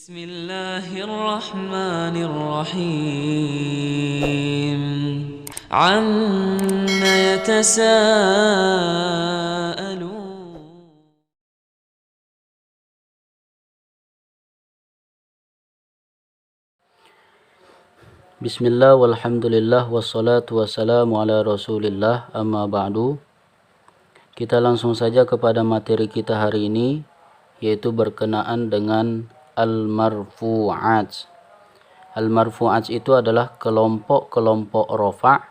بسم الله الرحمن الرحيم عم يتساءلون Bismillah walhamdulillah wassalatu wassalamu ala rasulillah amma ba'du. Kita langsung saja kepada materi kita hari ini, yaitu berkenaan dengan al-marfu'at. Al-marfu'at itu adalah kelompok-kelompok rofa'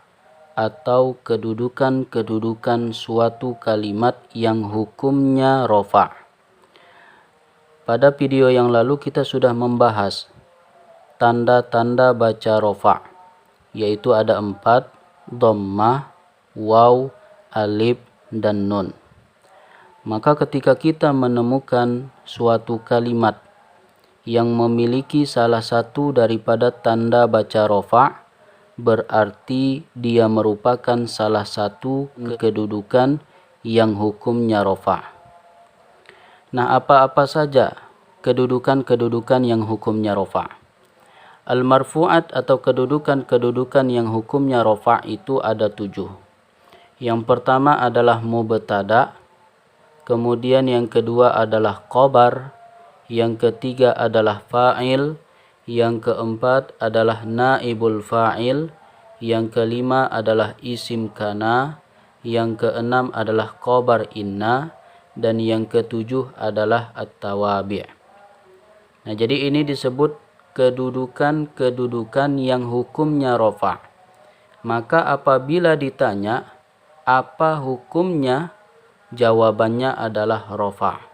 atau kedudukan-kedudukan suatu kalimat yang hukumnya rofa'. Pada video yang lalu kita sudah membahas tanda-tanda baca rofa', yaitu ada 4: dhammah, waw, alif, dan nun. Maka ketika kita menemukan suatu kalimat yang memiliki salah satu daripada tanda baca rofa', berarti dia merupakan salah satu kedudukan yang hukumnya rofa'. Nah, apa-apa saja kedudukan-kedudukan yang hukumnya rofa'? Al-marfu'at atau kedudukan-kedudukan yang hukumnya rofa' itu ada 7. Yang pertama adalah mubtada, kemudian yang kedua adalah khobar, yang ketiga adalah fa'il, yang keempat adalah naibul fa'il, yang kelima adalah isim kana, yang keenam adalah khobar inna, dan yang ketujuh adalah at-tawabi'. Nah, jadi ini disebut kedudukan-kedudukan yang hukumnya rofa'. Maka apabila ditanya apa hukumnya, jawabannya adalah rofa'.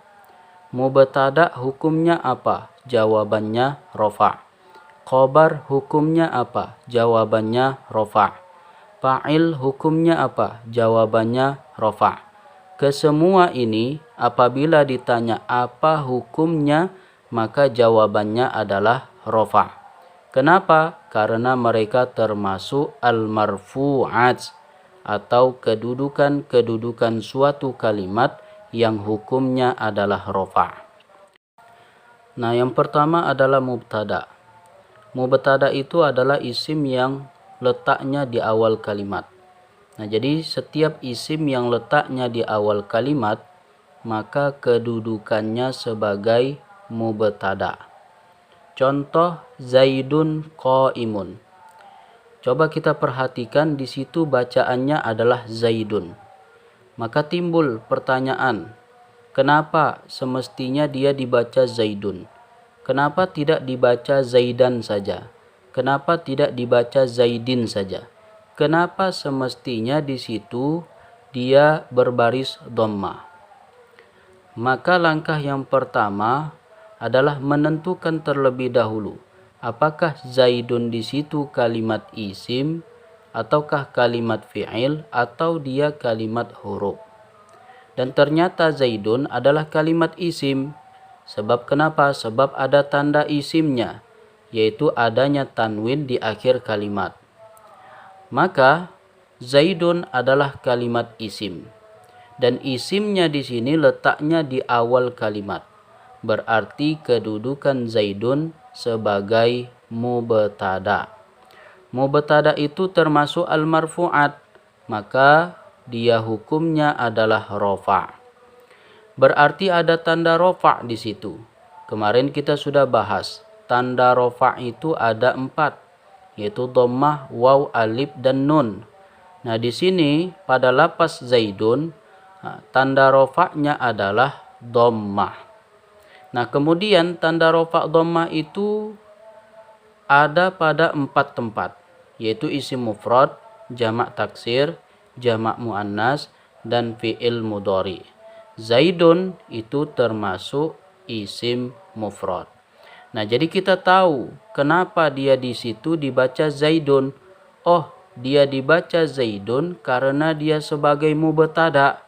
Mubtada hukumnya apa? Jawabannya rofa'. Khobar hukumnya apa? Jawabannya rofa'. Fa'il hukumnya apa? Jawabannya rofa'. Kesemua ini apabila ditanya apa hukumnya, maka jawabannya adalah rofa'. Kenapa? Karena mereka termasuk al-marfu'at atau kedudukan-kedudukan suatu kalimat yang hukumnya adalah rofa'. Nah, yang pertama adalah mubtada. Mubtada itu adalah isim yang letaknya di awal kalimat. Nah, jadi setiap isim yang letaknya di awal kalimat, maka kedudukannya sebagai mubtada. Contoh Zaidun qaimun. Coba kita perhatikan di situ bacaannya adalah Zaidun. Maka timbul pertanyaan, kenapa semestinya dia dibaca Zaidun? Kenapa tidak dibaca Zaidan saja? Kenapa tidak dibaca Zaidin saja? Kenapa semestinya di situ dia berbaris dhammah? Maka langkah yang pertama adalah menentukan terlebih dahulu apakah Zaidun di situ kalimat isim ataukah kalimat fi'il atau dia kalimat huruf. Dan ternyata Zaidun adalah kalimat isim. Sebab kenapa? Sebab ada tanda isimnya, yaitu adanya tanwin di akhir kalimat. Maka Zaidun adalah kalimat isim. Dan isimnya di sini letaknya di awal kalimat. Berarti kedudukan Zaidun sebagai mubtada. Mubtada itu termasuk al-marfu'at, maka dia hukumnya adalah rofa'. Berarti ada tanda rofa' di situ. Kemarin kita sudah bahas, tanda rofa' itu ada 4, yaitu dhammah, waw, alif, dan nun. Nah, di sini pada lafaz Zaidun, tanda rofa'nya adalah dhammah. Nah, kemudian tanda rofa' dhammah itu ada pada 4 tempat, yaitu isim mufrad, jamak taksir, jamak muannas, dan fi'il mudhari. Zaidun itu termasuk isim mufrad. Nah, jadi kita tahu kenapa dia di situ dibaca Zaidun. Oh, dia dibaca Zaidun karena dia sebagai mubtada.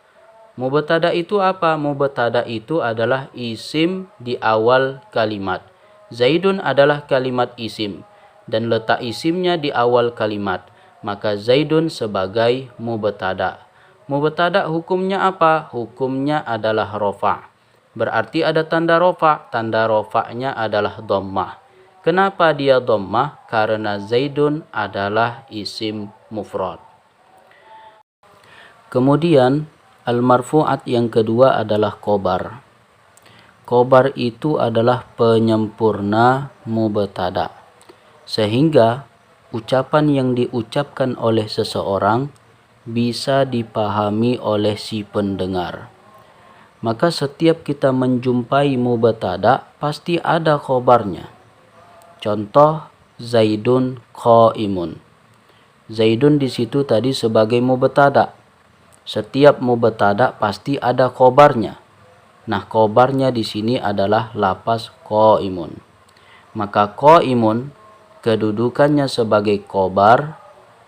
Mubtada itu apa? Mubtada itu adalah isim di awal kalimat. Zaidun adalah kalimat isim dan letak isimnya di awal kalimat. Maka Zaidun sebagai mubtada. Mubtada hukumnya apa? Hukumnya adalah rofa'. berarti ada tanda rofa. Tanda rofanya adalah dhammah. Kenapa dia dhammah? Karena Zaidun adalah isim mufrad. Kemudian al-marfu'at yang kedua adalah khobar. Khobar itu adalah penyempurna mubtada. Sehingga ucapan yang diucapkan oleh seseorang bisa dipahami oleh si pendengar. Maka setiap kita menjumpai mubtada pasti ada khobarnya. Contoh Zaidun qaimun. Zaidun di situ tadi sebagai mubtada. Setiap mubtada pasti ada khobarnya. Nah, khobarnya di sini adalah lafaz qaimun. Maka qaimun kedudukannya sebagai khobar.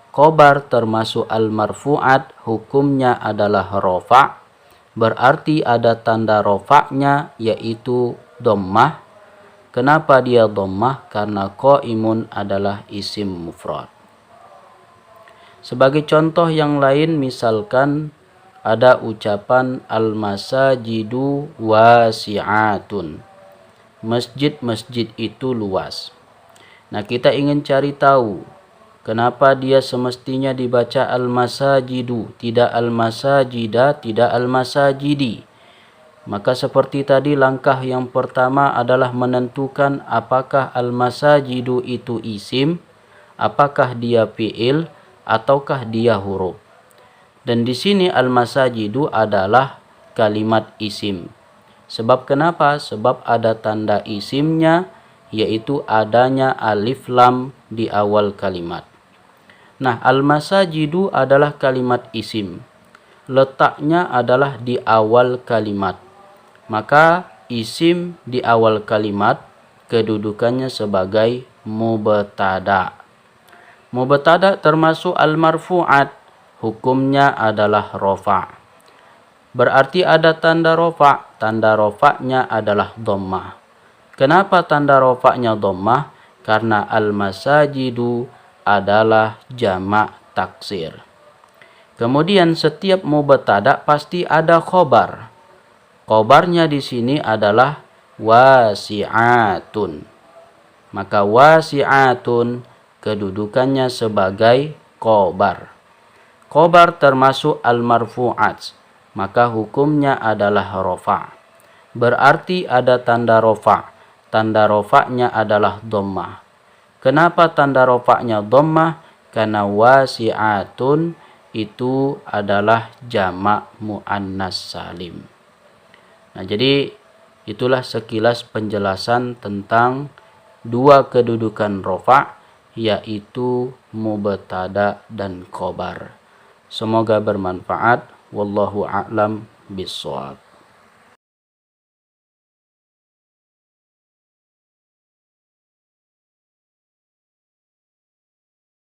Khobar termasuk al-marfu'at, hukumnya adalah rofa'. Berarti ada tanda rofa'nya yaitu dhammah. Kenapa dia dhammah? Karena qaimun adalah isim mufrad. Sebagai contoh yang lain, misalkan ada ucapan al-masajidu wasi'atun. Masjid-masjid itu luas. Nah, kita ingin cari tahu kenapa dia semestinya dibaca al-masajidu, tidak al-masajida, tidak al-masajidi. Maka seperti tadi, langkah yang pertama adalah menentukan apakah al-masajidu itu isim, apakah dia fi'il, ataukah dia huruf. Dan di sini al-masajidu adalah kalimat isim. Sebab kenapa? Sebab ada tanda isimnya, yaitu adanya alif lam di awal kalimat. Nah, al-masajidu adalah kalimat isim. Letaknya adalah di awal kalimat. Maka isim di awal kalimat kedudukannya sebagai mubtada. Mubtada termasuk al-marfu'at, hukumnya adalah rofa'. Berarti ada tanda rofa'. Tanda rofa'nya adalah dhammah. Kenapa tanda rofa'nya dhammah? Karena al-masajidu adalah jamak taksir. Kemudian setiap mubtada pasti ada khobar. Khobarnya di sini adalah wasi'atun. Maka wasi'atun kedudukannya sebagai khobar. Khobar termasuk al-marfu'at, maka hukumnya adalah rofa'. Berarti ada tanda rofa'. Tanda rofa'nya adalah dhammah. Kenapa tanda rofa'nya dhammah? Karena wasi'atun itu adalah jamak muannas salim. Nah, jadi itulah sekilas penjelasan tentang dua kedudukan rofa', yaitu mubtada dan khobar. Semoga bermanfaat. Wallahu a'lam bishawab.